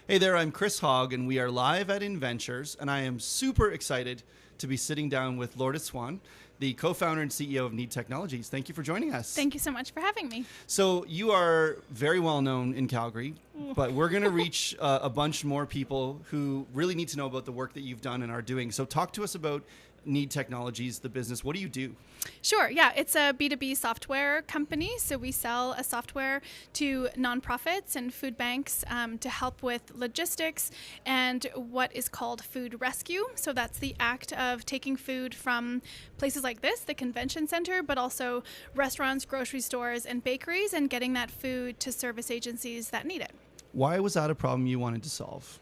Hey there, I'm Chris Hogg, and we are live at Inventures, and I am super excited to be sitting down with Lourdes Juan, the co-founder and CEO of Knead Technologies. Thank you for joining us. Thank you so much for having me. So you are very well known in Calgary, but we're going to reach a bunch more people who really need to know about the work that you've done and are doing. So talk to us about Knead Technologies, the business. What do you do? Sure. Yeah, it's a B2B software company. So we sell a software to nonprofits and food banks to help with logistics and what is called food rescue. So that's the act of taking food from places like this, the convention center, but also restaurants, grocery stores, and bakeries, and getting that food to service agencies that need it. Why was that a problem you wanted to solve?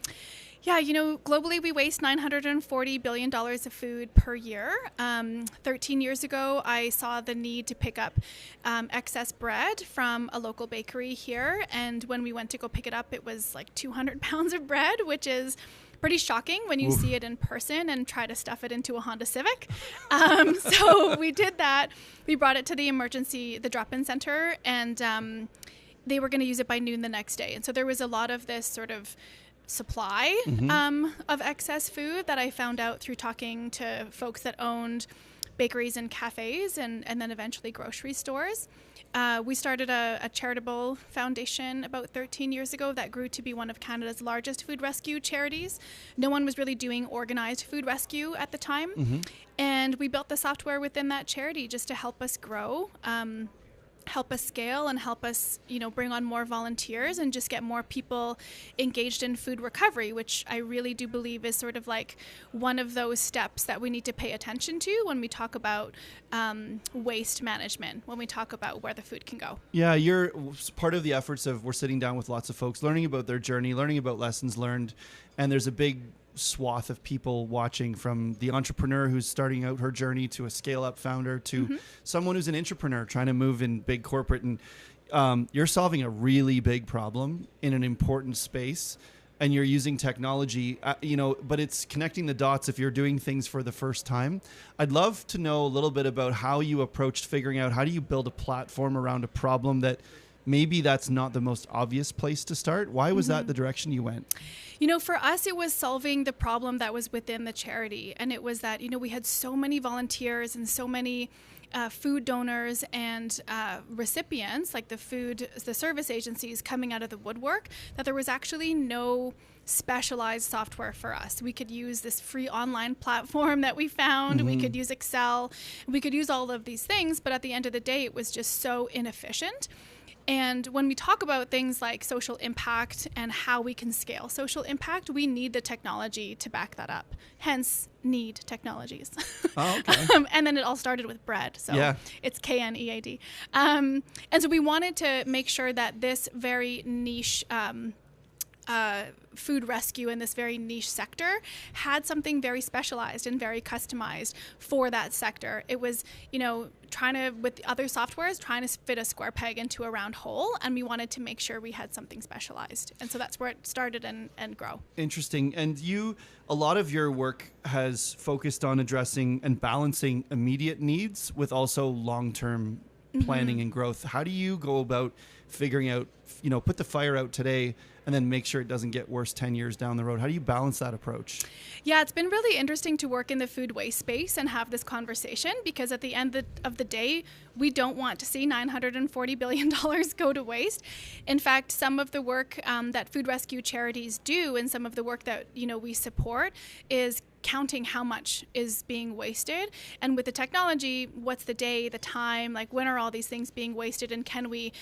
Yeah, globally we waste $940 billion of food per year. 13 years ago, I saw the need to pick up excess bread from a local bakery here. And when we went to go pick it up, it was like 200 pounds of bread, which is pretty shocking when you see it in person and try to stuff it into a Honda Civic. So we did that. We brought it to the drop-in center, and they were going to use it by noon the next day. And so there was a lot of this sort of supply of excess food that I found out through talking to folks that owned bakeries and cafes and then eventually grocery stores. We started a charitable foundation about 13 years ago that grew to be one of Canada's largest food rescue charities. No one was really doing organized food rescue at the time. And we built the software within that charity just to help us grow, help us scale, and help us, bring on more volunteers and just get more people engaged in food recovery, which I really do believe is sort of like one of those steps that we need to pay attention to when we talk about waste management, when we talk about where the food can go. Yeah, you're part of the efforts of we're sitting down with lots of folks, learning about their journey, learning about lessons learned, and there's a big swath of people watching, from the entrepreneur who's starting out her journey to a scale-up founder to someone who's an entrepreneur trying to move in big corporate. And you're solving a really big problem in an important space, and you're using technology, but it's connecting the dots if you're doing things for the first time. I'd love to know a little bit about how you approached figuring out how do you build a platform around a problem that maybe that's not the most obvious place to start. Why was that the direction you went? For us, it was solving the problem that was within the charity. And it was that, we had so many volunteers and so many food donors and recipients, like the service agencies coming out of the woodwork, that there was actually no specialized software for us. We could use this free online platform that we found. We could use Excel. We could use all of these things. But at the end of the day, it was just so inefficient. And when we talk about things like social impact and how we can scale social impact, we need the technology to back that up. Hence, Knead Technologies. Oh, okay. And then it all started with bread. So it's KNEAD. And so we wanted to make sure that this very niche food rescue in this very niche sector had something very specialized and very customized for that sector. It was, with other softwares, trying to fit a square peg into a round hole, and we wanted to make sure we had something specialized. And so that's where it started and grow. Interesting. And a lot of your work has focused on addressing and balancing immediate needs with also long-term planning and growth. How do you go about figuring out, put the fire out today and then make sure it doesn't get worse 10 years down the road? How do you balance that approach? Yeah, it's been really interesting to work in the food waste space and have this conversation, because at the end of the day, we don't want to see $940 billion go to waste. In fact, some of the work that food rescue charities do and some of the work that we support is counting how much is being wasted. And with the technology, what's the day, the time, like when are all these things being wasted, and can we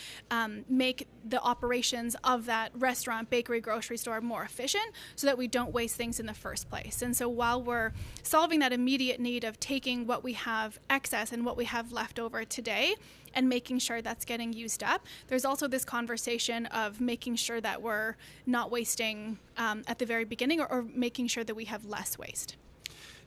make the operations of that restaurant, bakery, grocery store more efficient so that we don't waste things in the first place. And so while we're solving that immediate need of taking what we have excess and what we have left over today and making sure that's getting used up, there's also this conversation of making sure that we're not wasting at the very beginning, or making sure that we have less waste.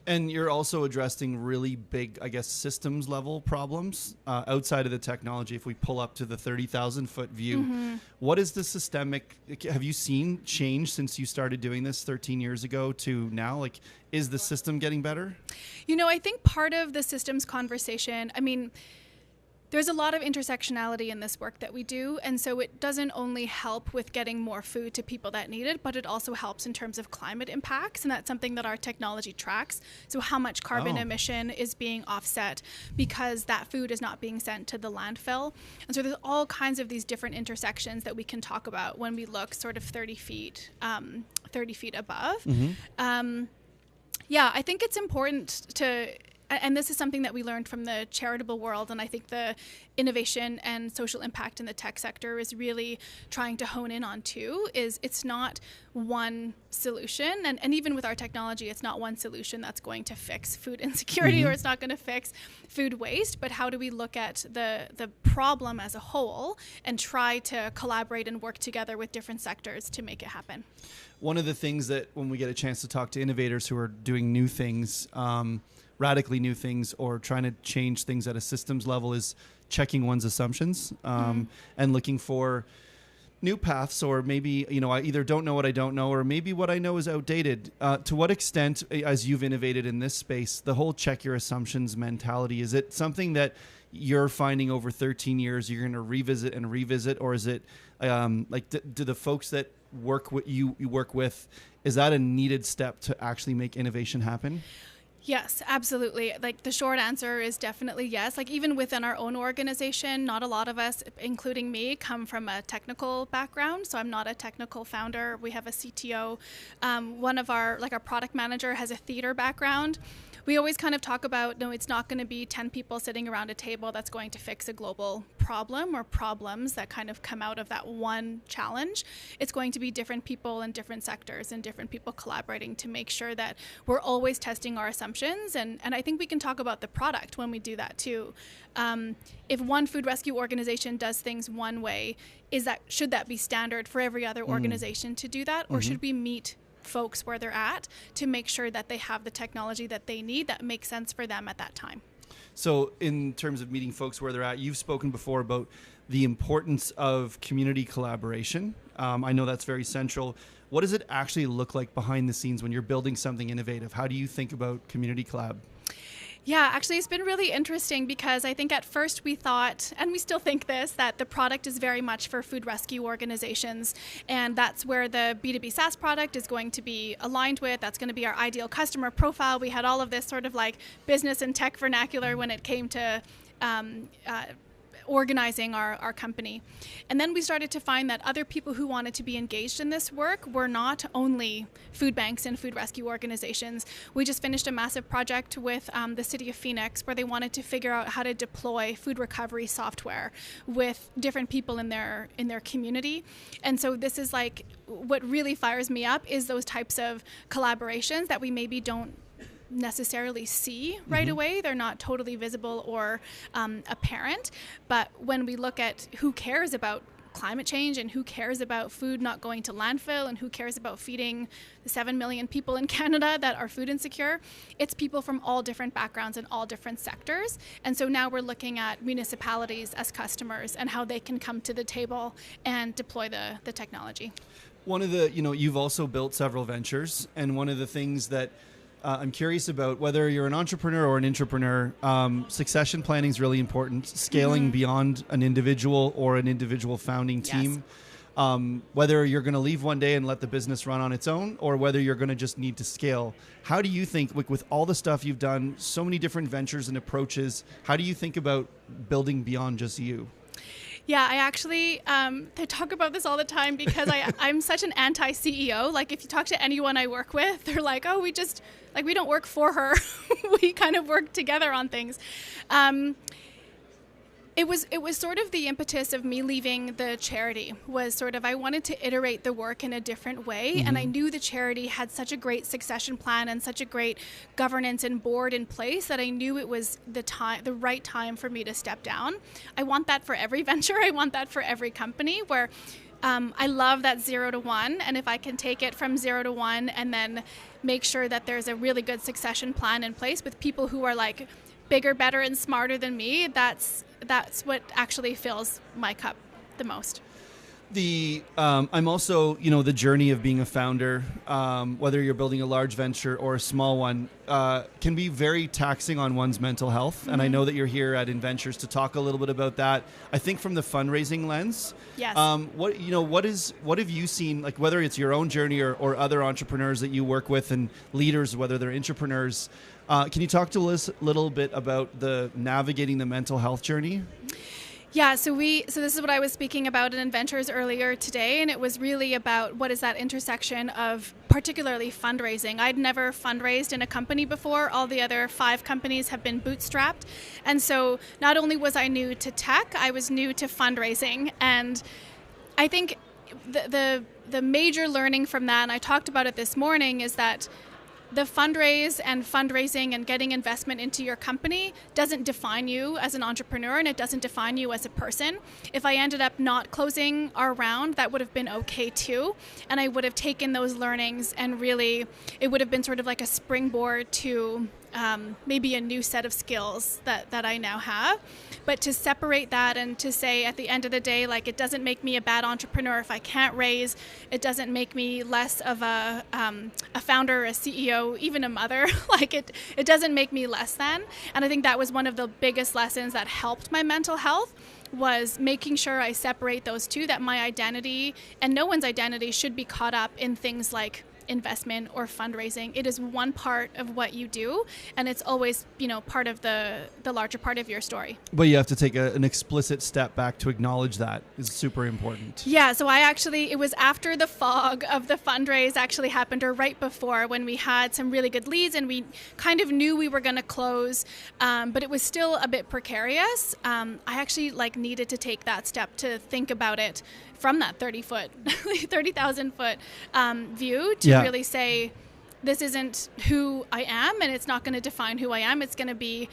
And you're also addressing really big, systems level problems outside of the technology. If we pull up to the 30,000 foot view, what is the systemic, have you seen change since you started doing this 13 years ago to now? Like, is the system getting better? I think part of the systems conversation, There's a lot of intersectionality in this work that we do, and so it doesn't only help with getting more food to people that need it, but it also helps in terms of climate impacts, and that's something that our technology tracks. So how much carbon emission is being offset because that food is not being sent to the landfill. And so there's all kinds of these different intersections that we can talk about when we look sort of 30 feet above. I think it's important to, and this is something that we learned from the charitable world, and I think the innovation and social impact in the tech sector is really trying to hone in on too, is it's not one solution, and even with our technology, it's not one solution that's going to fix food insecurity or it's not going to fix food waste, but how do we look at the problem as a whole and try to collaborate and work together with different sectors to make it happen. One of the things that when we get a chance to talk to innovators who are doing new things, radically new things, or trying to change things at a systems level, is checking one's assumptions and looking for new paths, or maybe, I either don't know what I don't know, or maybe what I know is outdated. To what extent, as you've innovated in this space, the whole check your assumptions mentality, is it something that you're finding over 13 years you're going to revisit, or is it do the folks that you work with, is that a needed step to actually make innovation happen? Yes, absolutely. Like the short answer is definitely yes. Like even within our own organization, not a lot of us, including me, come from a technical background. So I'm not a technical founder. We have a CTO. One of our product manager has a theater background. We always kind of talk about, no, it's not going to be 10 people sitting around a table that's going to fix a global problem or problems that kind of come out of that one challenge. It's going to be different people in different sectors and different people collaborating to make sure that we're always testing our assumptions. And I think we can talk about the product when we do that too. If one food rescue organization does things one way, should that be standard for every other organization to do that? Or should we meet folks where they're at to make sure that they have the technology that they need that makes sense for them at that time? So in terms of meeting folks where they're at, you've spoken before about the importance of community collaboration. I know that's very central. What does it actually look like behind the scenes when you're building something innovative? How do you think about community collab? Yeah, actually, it's been really interesting because I think at first we thought, and we still think this, that the product is very much for food rescue organizations, and that's where the B2B SaaS product is going to be aligned with. That's going to be our ideal customer profile. We had all of this sort of like business and tech vernacular when it came to organizing our company. And then we started to find that other people who wanted to be engaged in this work were not only food banks and food rescue organizations. We just finished a massive project with the city of Phoenix where they wanted to figure out how to deploy food recovery software with different people in their community. And so this is like what really fires me up is those types of collaborations that we maybe don't necessarily see right away. They're not totally visible or apparent. But when we look at who cares about climate change and who cares about food not going to landfill and who cares about feeding the 7 million people in Canada that are food insecure, it's people from all different backgrounds and all different sectors. And so now we're looking at municipalities as customers and how they can come to the table and deploy the technology. One of the, you've also built several ventures, and one of the things that I'm curious about, whether you're an entrepreneur or an intrapreneur, succession planning is really important. Scaling beyond an individual or an individual founding team. Yes. Whether you're going to leave one day and let the business run on its own, or whether you're going to just need to scale. How do you think, with all the stuff you've done, so many different ventures and approaches, how do you think about building beyond just you? Yeah, I actually I talk about this all the time because I'm such an anti-CEO. Like if you talk to anyone I work with, they're like, oh, we don't work for her. We kind of work together on things. It was sort of the impetus of me leaving the charity, was sort of I wanted to iterate the work in a different way, and I knew the charity had such a great succession plan and such a great governance and board in place that I knew it was the right time for me to step down. I want that for every venture. I want that for every company where I love that 0 to 1, and if I can take it from 0 to 1 and then make sure that there's a really good succession plan in place with people who are like bigger, better, and smarter than me, that's what actually fills my cup the most. I'm also, the journey of being a founder, whether you're building a large venture or a small one, can be very taxing on one's mental health. Mm-hmm. And I know that you're here at Inventures to talk a little bit about that. I think from the fundraising lens, yes. What have you seen, like whether it's your own journey or other entrepreneurs that you work with and leaders, whether they're entrepreneurs, can you talk to us a little bit about the navigating the mental health journey? Yeah, so this is what I was speaking about in Inventures earlier today, and it was really about what is that intersection of particularly fundraising. I'd never fundraised in a company before. All the other 5 companies have been bootstrapped. And so not only was I new to tech, I was new to fundraising. And I think the major learning from that, and I talked about it this morning, is that the fundraising and getting investment into your company doesn't define you as an entrepreneur, and it doesn't define you as a person. If I ended up not closing our round, that would have been okay too. And I would have taken those learnings and really, it would have been sort of like a springboard to maybe a new set of skills that I now have. But to separate that and to say at the end of the day, like, it doesn't make me a bad entrepreneur if I can't raise. It doesn't make me less of a founder, a CEO, even a mother. Like, it doesn't make me less than. And I think that was one of the biggest lessons that helped my mental health, was making sure I separate those two, that my identity and no one's identity should be caught up in things like investment or fundraising. It is one part of what you do, and it's always, part of the larger part of your story. But you have to take an explicit step back to acknowledge that is super important. Yeah, so it was after the fog of the fundraise actually happened, or right before, when we had some really good leads and we kind of knew we were going to close, but it was still a bit precarious. I actually needed to take that step to think about it from that 30,000 foot view to really say, this isn't who I am, and it's not going to define who I am. It's going to be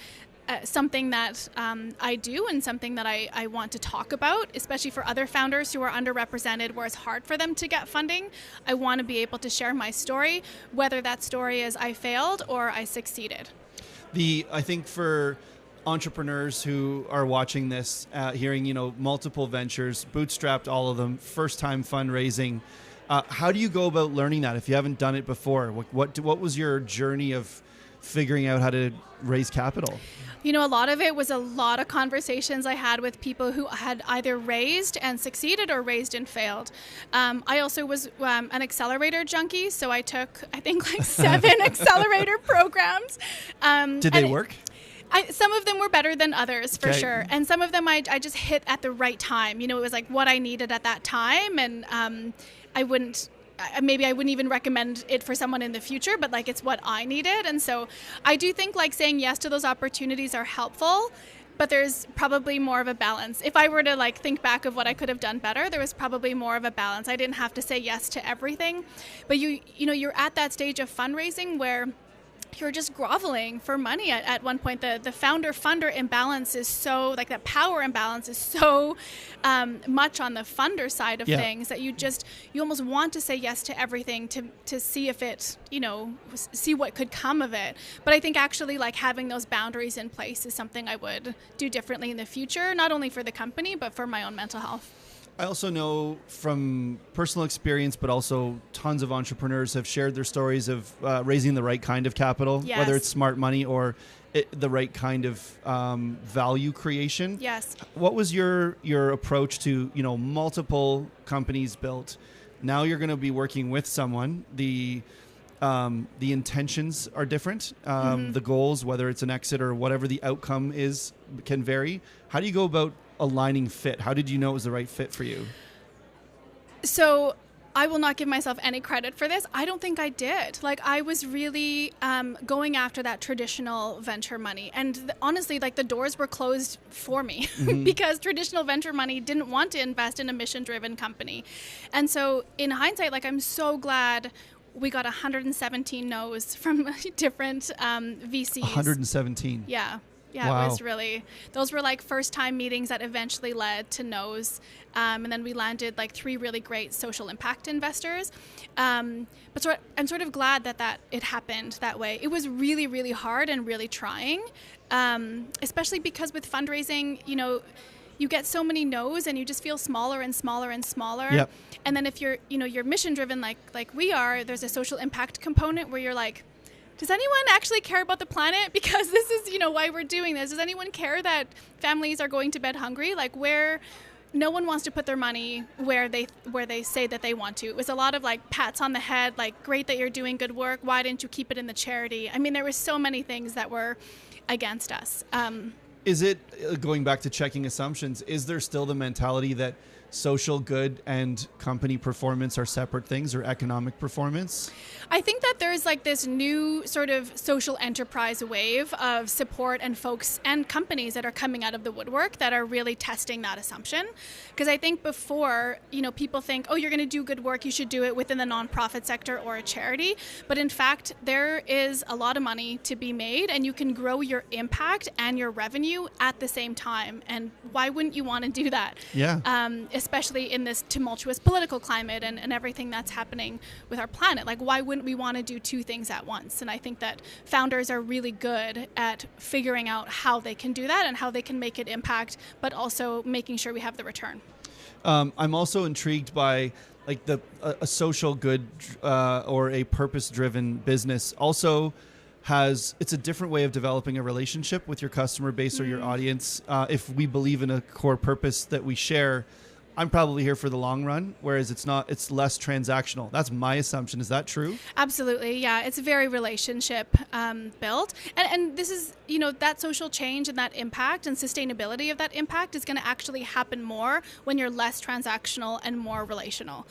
something that I do, and something that I want to talk about, especially for other founders who are underrepresented, where it's hard for them to get funding. I want to be able to share my story, whether that story is I failed or I succeeded. I think for entrepreneurs who are watching this, hearing, multiple ventures, bootstrapped all of them, first time fundraising, how do you go about learning that if you haven't done it before? What was your journey of figuring out how to raise capital? A lot of it was a lot of conversations I had with people who had either raised and succeeded or raised and failed. I also was an accelerator junkie, so I took, I think, 7 accelerator programs. Did they work? Some of them were better than others, for sure. And some of them I just hit at the right time. It was like what I needed at that time. And I wouldn't even recommend it for someone in the future, but it's what I needed. And so I do think saying yes to those opportunities are helpful, but there's probably more of a balance. If I were to think back of what I could have done better, there was probably more of a balance. I didn't have to say yes to everything. But you're at that stage of fundraising where you're just groveling for money at one point. The founder-funder imbalance is so, that power imbalance is so much on the funder side of things that you almost want to say yes to everything to see if it, see what could come of it. But I think actually having those boundaries in place is something I would do differently in the future, not only for the company, but for my own mental health. I also know from personal experience, but also tons of entrepreneurs have shared their stories of raising the right kind of capital, whether it's smart money or the right kind of value creation. Yes. What was your approach to, multiple companies built? Now you're going to be working with someone. The intentions are different. The goals, whether it's an exit or whatever the outcome is, can vary. How do you go about aligning fit? How did you know it was the right fit for you? So I will not give myself any credit for this. I don't think I did. I was really going after that traditional venture money. And honestly, the doors were closed for me because traditional venture money didn't want to invest in a mission-driven company. And so in hindsight, I'm so glad we got 117 no's from different VCs. 117? Yeah. Yeah, wow. It was really, those were first time meetings that eventually led to no's. And then we landed 3 really great social impact investors. But I'm sort of glad that it happened that way. It was really, really hard and really trying, especially because with fundraising, you get so many no's and you just feel smaller and smaller and smaller. Yep. And then if you're, you're mission driven like we are, there's a social impact component where you're like, does anyone actually care about the planet? Because this is, why we're doing this. Does anyone care that families are going to bed hungry? Like no one wants to put their money where they say that they want to. It was a lot of like pats on the head, like, great that you're doing good work. Why didn't you keep it in the charity? I mean, there were so many things that were against us. Is it, going back to checking assumptions, is there still the mentality that social good and company performance are separate things, or economic performance? I think that there's like this new sort of social enterprise wave of support and folks and companies that are coming out of the woodwork that are really testing that assumption. Because I think before, people think, oh, you're going to do good work, you should do it within the nonprofit sector or a charity. But in fact, there is a lot of money to be made, and you can grow your impact and your revenue at the same time. And why wouldn't you want to do that? Yeah. Especially in this tumultuous political climate and everything that's happening with our planet. Like, why wouldn't we want to do two things at once? And I think that founders are really good at figuring out how they can do that and how they can make it impact, but also making sure we have the return. I'm also intrigued by like a social good or a purpose-driven business also it's a different way of developing a relationship with your customer base or your audience. If we believe in a core purpose that we share, I'm probably here for the long run, whereas it's less transactional. That's my assumption. Is that true? Absolutely. Yeah. It's very relationship built. And this is, that social change and that impact and sustainability of that impact is going to actually happen more when you're less transactional and more relational.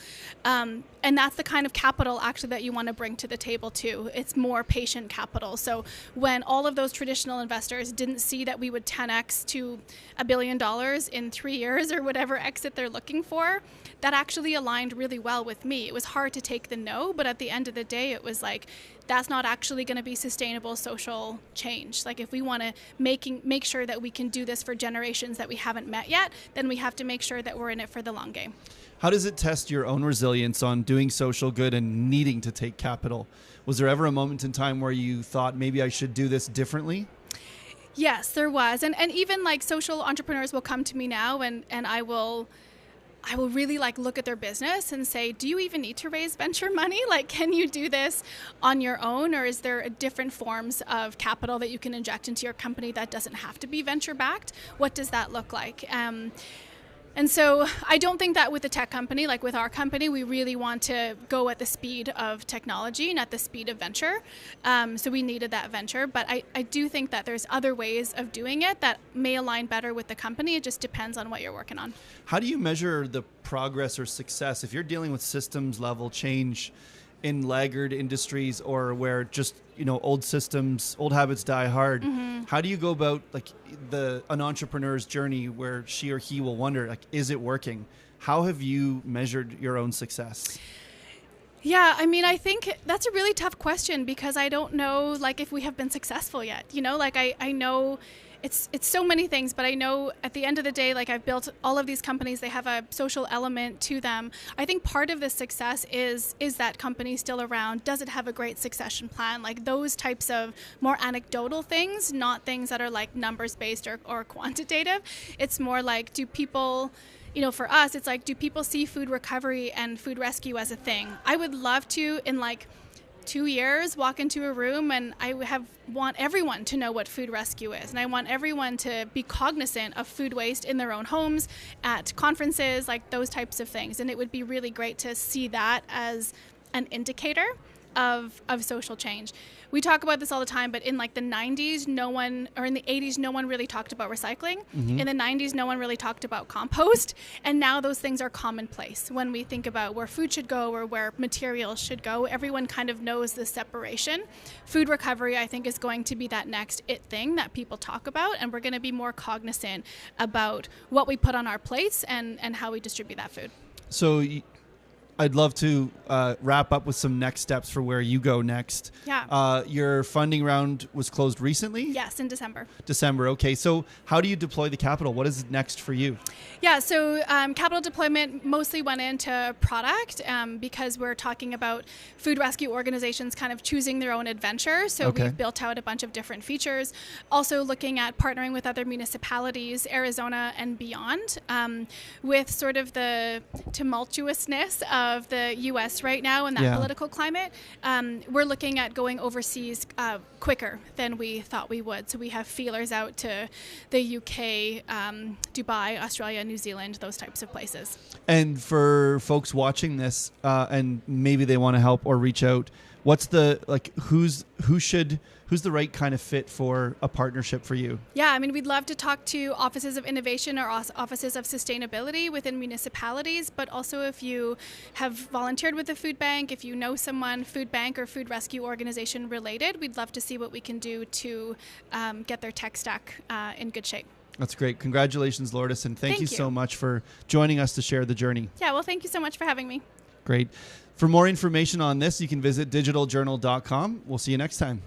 And that's the kind of capital actually that you want to bring to the table too. It's more patient capital. So when all of those traditional investors didn't see that we would 10x to $1 billion in 3 years or whatever exit they're looking for, that actually aligned really well with me. It was hard to take the no, but at the end of the day, it was like, that's not actually going to be sustainable social change. Like, if we want to make sure that we can do this for generations that we haven't met yet, then we have to make sure that we're in it for the long game. How does it test your own resilience on doing social good and needing to take capital? Was there ever a moment in time where you thought, maybe I should do this differently? Yes, there was. And even like social entrepreneurs will come to me now and I will really like look at their business and say, do you even need to raise venture money? Like, can you do this on your own, or is there different forms of capital that you can inject into your company that doesn't have to be venture backed? What does that look like? And so I don't think that with a tech company, like with our company, we really want to go at the speed of technology and at the speed of venture. So we needed that venture. But I do think that there's other ways of doing it that may align better with the company. It just depends on what you're working on. How do you measure the progress or success if you're dealing with systems level change in laggard industries, or where just, old systems, old habits die hard? Mm-hmm. How do you go about like an entrepreneur's journey where she or he will wonder, like, is it working? How have you measured your own success? Yeah, I mean, I think that's a really tough question, because I don't know, like, if we have been successful yet. Like I know it's so many things, but I know at the end of the day, like, I've built all of these companies, they have a social element to them. I think part of the success is that company still around? Does it have a great succession plan? Like, those types of more anecdotal things, not things that are like numbers based or quantitative. It's more like, do people, for us, it's like, do people see food recovery and food rescue as a thing? I would love to, in like 2 years, walk into a room and I want everyone to know what food rescue is. And I want everyone to be cognizant of food waste in their own homes, at conferences, like those types of things. And it would be really great to see that as an indicator of social change. We talk about this all the time, but in like the 90s, in the 80s, no one really talked about recycling. Mm-hmm. In the 90s, no one really talked about compost. And now those things are commonplace. When we think about where food should go or where materials should go, everyone kind of knows the separation. Food recovery, I think, is going to be that next thing that people talk about. And we're going to be more cognizant about what we put on our plates and how we distribute that food. So I'd love to wrap up with some next steps for where you go next. Yeah. Your funding round was closed recently? Yes, in December. December. Okay. So how do you deploy the capital? What is next for you? Yeah, so capital deployment mostly went into product because we're talking about food rescue organizations kind of choosing their own adventure. So we've built out a bunch of different features. Also looking at partnering with other municipalities, Arizona and beyond, with sort of the tumultuousness of the U.S. right now and that political climate. We're looking at going overseas quicker than we thought we would. So we have feelers out to the UK, Dubai, Australia, New Zealand, those types of places. And for folks watching this and maybe they want to help or reach out, what's the, like, who's the right kind of fit for a partnership for you? Yeah, I mean, we'd love to talk to offices of innovation or offices of sustainability within municipalities, but also if you have volunteered with a food bank, if you know someone food bank or food rescue organization related, we'd love to see what we can do to get their tech stack in good shape. That's great. Congratulations, Lourdes, and thank you so much for joining us to share the journey. Yeah, well, thank you so much for having me. Great. For more information on this, you can visit digitaljournal.com. We'll see you next time.